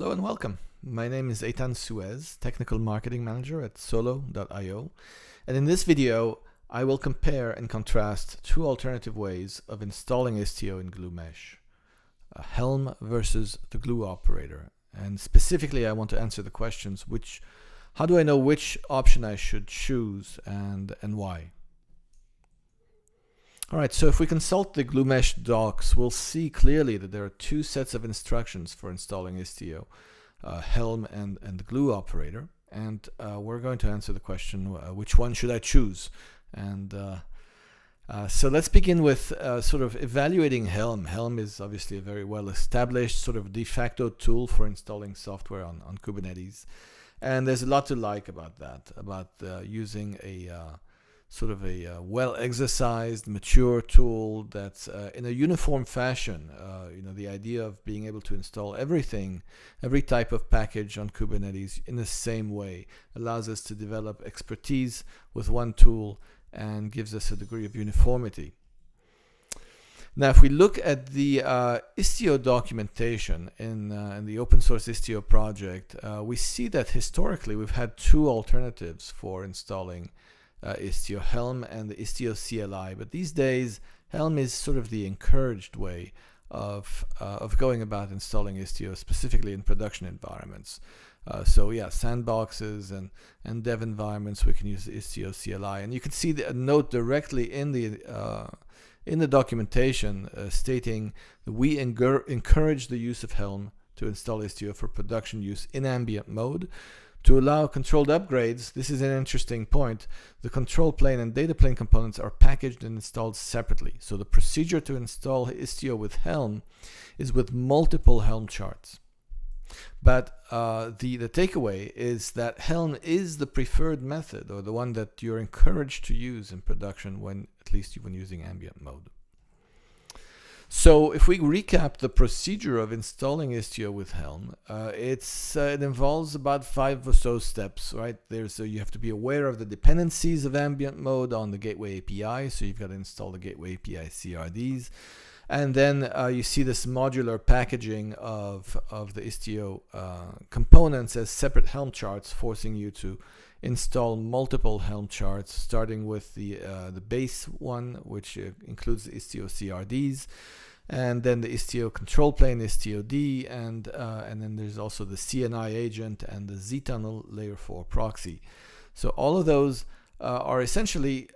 Hello and welcome. My name is Eitan Suez, Technical Marketing Manager at solo.io. And in this video, I will compare and contrast two alternative ways of installing Istio in Gloo Mesh. Helm versus the Gloo Operator. And specifically, I want to answer the questions, how do I know which option I should choose and why? Alright, so if we consult the Gloo Mesh docs, we'll see clearly that there are two sets of instructions for installing Istio, Helm and the Gloo Operator. And we're going to answer the question, which one should I choose? And so let's begin with sort of evaluating Helm. Helm is obviously a very well-established sort of de facto tool for installing software on Kubernetes. And there's a lot to like about that, about using a sort of a well-exercised, mature tool that's in a uniform fashion. The idea of being able to install everything, every type of package on Kubernetes in the same way allows us to develop expertise with one tool and gives us a degree of uniformity. Now, if we look at the Istio documentation in the open source Istio project, we see that historically we've had two alternatives for installing Istio, Helm and the Istio CLI, but these days Helm is sort of the encouraged way of going about installing Istio, specifically in production environments. So yeah, sandboxes and dev environments, we can use the Istio CLI, and you can see the note directly in the documentation stating that we encourage the use of Helm to install Istio for production use in ambient mode. To allow controlled upgrades, this is an interesting point, the control plane and data plane components are packaged and installed separately. So the procedure to install Istio with Helm is with multiple Helm charts. But the takeaway is that Helm is the preferred method, or the one that you're encouraged to use in production, at least when using ambient mode. So if we recap the procedure of installing Istio with Helm, it involves about 5 or so steps, right? You have to be aware of the dependencies of ambient mode on the gateway API, so you've got to install the gateway API CRDs. And then you see this modular packaging of the Istio components as separate Helm charts, forcing you to install multiple Helm charts, starting with the base one, which includes the Istio CRDs, and then the Istio control plane, Istio D, and then there's also the CNI agent and the zTunnel layer 4 proxy. So all of those are essentially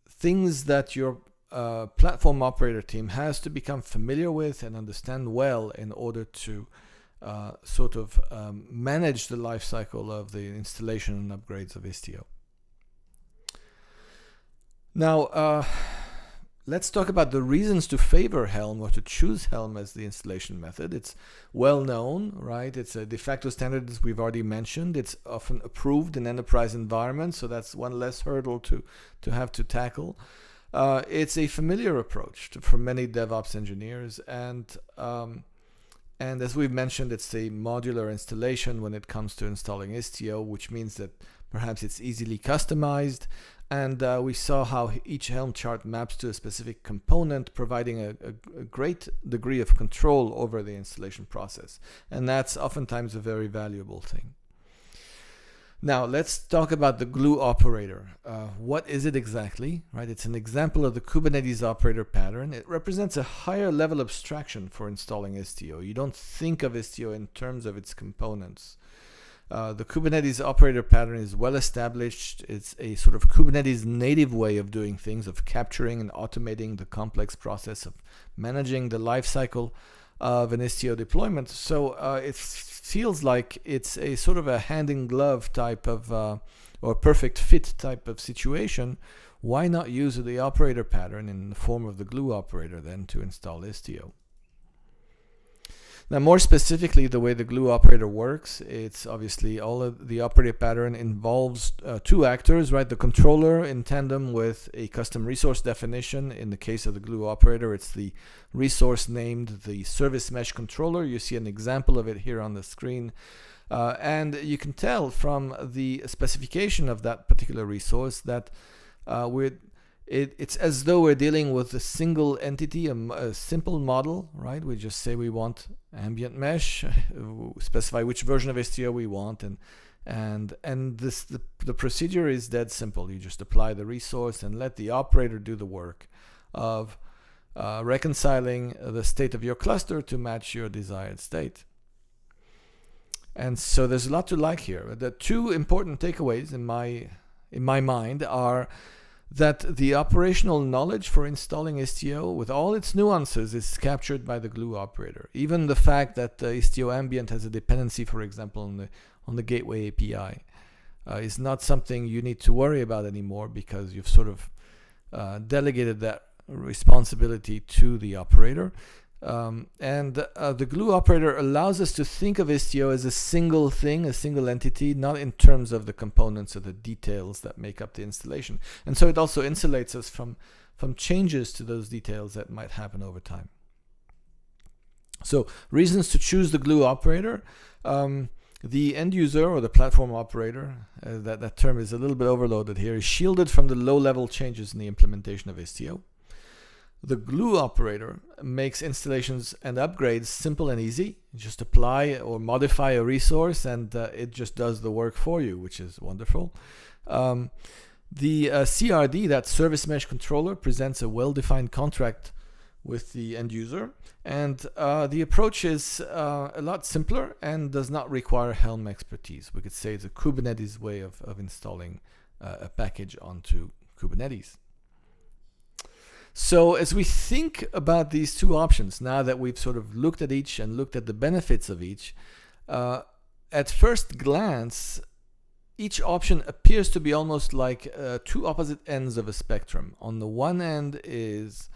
things that your platform operator team has to become familiar with and understand well in order to manage the life cycle of the installation and upgrades of Istio. Now, let's talk about the reasons to favor Helm or to choose Helm as the installation method. It's well known, right? It's a de facto standard, as we've already mentioned. It's often approved in enterprise environments, so that's one less hurdle to have to tackle. It's a familiar approach for many DevOps engineers, and as we've mentioned, it's a modular installation when it comes to installing Istio, which means that perhaps it's easily customized. And we saw how each Helm chart maps to a specific component, providing a great degree of control over the installation process. And that's oftentimes a very valuable thing. Now, let's talk about the Gloo Operator. What is it exactly? Right? It's an example of the Kubernetes operator pattern. It represents a higher level abstraction for installing Istio. You don't think of Istio in terms of its components. The Kubernetes operator pattern is well established. It's a sort of Kubernetes native way of doing things, of capturing and automating the complex process of managing the lifecycle of an Istio deployment. So it feels like it's a sort of a hand-in-glove type of, or perfect fit type of situation. Why not use the operator pattern in the form of the Gloo Operator then to install Istio? Now, more specifically, the way the Gloo Operator works, it's obviously all of the operator pattern involves two actors, right? The controller in tandem with a custom resource definition. In the case of the Gloo Operator, it's the resource named the service mesh controller. You see an example of it here on the screen. And you can tell from the specification of that particular resource that it's as though we're dealing with a single entity, a simple model, right? We just say we want ambient mesh, specify which version of Istio we want, and the procedure is dead simple. You just apply the resource and let the operator do the work of reconciling the state of your cluster to match your desired state. And so there's a lot to like here. The two important takeaways in my mind are that the operational knowledge for installing Istio, with all its nuances, is captured by the Gloo operator. Even the fact that Istio Ambient has a dependency, for example, on the gateway API, is not something you need to worry about anymore, because you've sort of delegated that responsibility to the operator. The Gloo operator allows us to think of Istio as a single thing, a single entity, not in terms of the components or the details that make up the installation. And so it also insulates us from changes to those details that might happen over time. So reasons to choose the Gloo operator. The end user, or the platform operator, that term is a little bit overloaded here, is shielded from the low-level changes in the implementation of Istio. The Gloo operator makes installations and upgrades simple and easy. You just apply or modify a resource and it just does the work for you, which is wonderful. The CRD, that service mesh controller, presents a well-defined contract with the end user, and the approach is a lot simpler and does not require Helm expertise. We could say it's a Kubernetes way of installing a package onto Kubernetes. So as we think about these two options, now that we've sort of looked at each and looked at the benefits of each, at first glance, each option appears to be almost like two opposite ends of a spectrum. On the one end is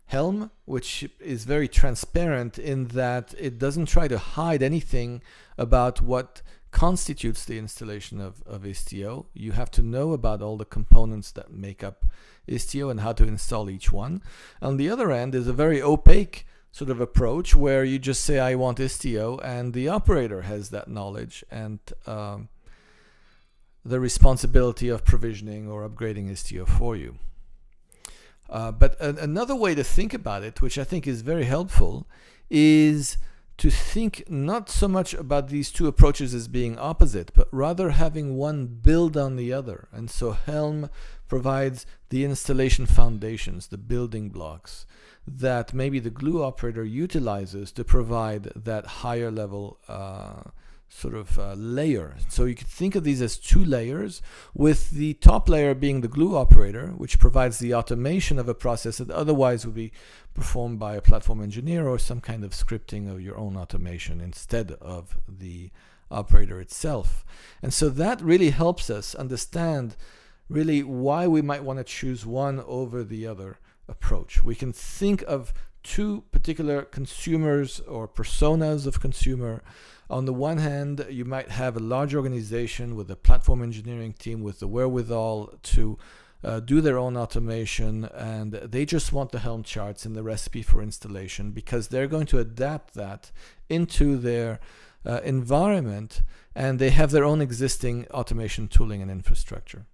Helm, which is very transparent in that it doesn't try to hide anything about what constitutes the installation of Istio. You have to know about all the components that make up Istio and how to install each one. On the other end is a very opaque sort of approach where you just say, I want Istio, and the operator has that knowledge and the responsibility of provisioning or upgrading Istio for you. But another way to think about it, which I think is very helpful, is to think not so much about these two approaches as being opposite, but rather having one build on the other. And so Helm provides the installation foundations, the building blocks, that maybe the Gloo operator utilizes to provide that higher level layer. So you could think of these as two layers, with the top layer being the Gloo operator, which provides the automation of a process that otherwise would be performed by a platform engineer or some kind of scripting of your own automation instead of the operator itself. And so that really helps us understand really why we might want to choose one over the other approach. We can think of two particular consumers or personas of consumer. On the one hand, you might have a large organization with a platform engineering team with the wherewithal to do their own automation, and they just want the Helm charts and the recipe for installation because they're going to adapt that into their environment, and they have their own existing automation tooling and infrastructure.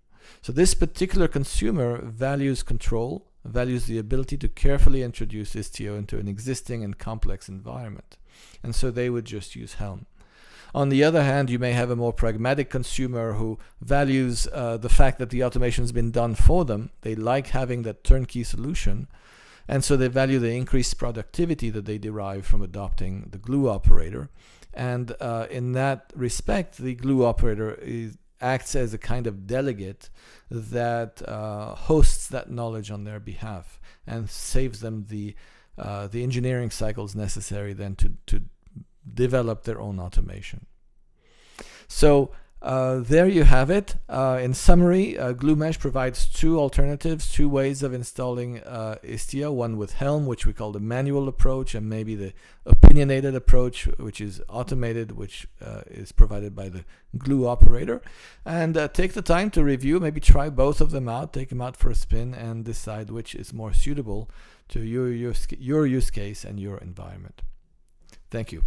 So this particular consumer values control, values the ability to carefully introduce Istio into an existing and complex environment. And so they would just use Helm. On the other hand, you may have a more pragmatic consumer who values the fact that the automation has been done for them. They like having that turnkey solution. And so they value the increased productivity that they derive from adopting the Gloo operator. And in that respect, the Gloo operator acts as a kind of delegate that hosts that knowledge on their behalf and saves them the engineering cycles necessary then to develop their own automation. So there you have it. In summary, Gloo Mesh provides two alternatives, two ways of installing Istio, one with Helm, which we call the manual approach, and maybe the opinionated approach, which is automated, which is provided by the Gloo operator. And take the time to review, maybe try both of them out, take them out for a spin, and decide which is more suitable to your use case and your environment. Thank you.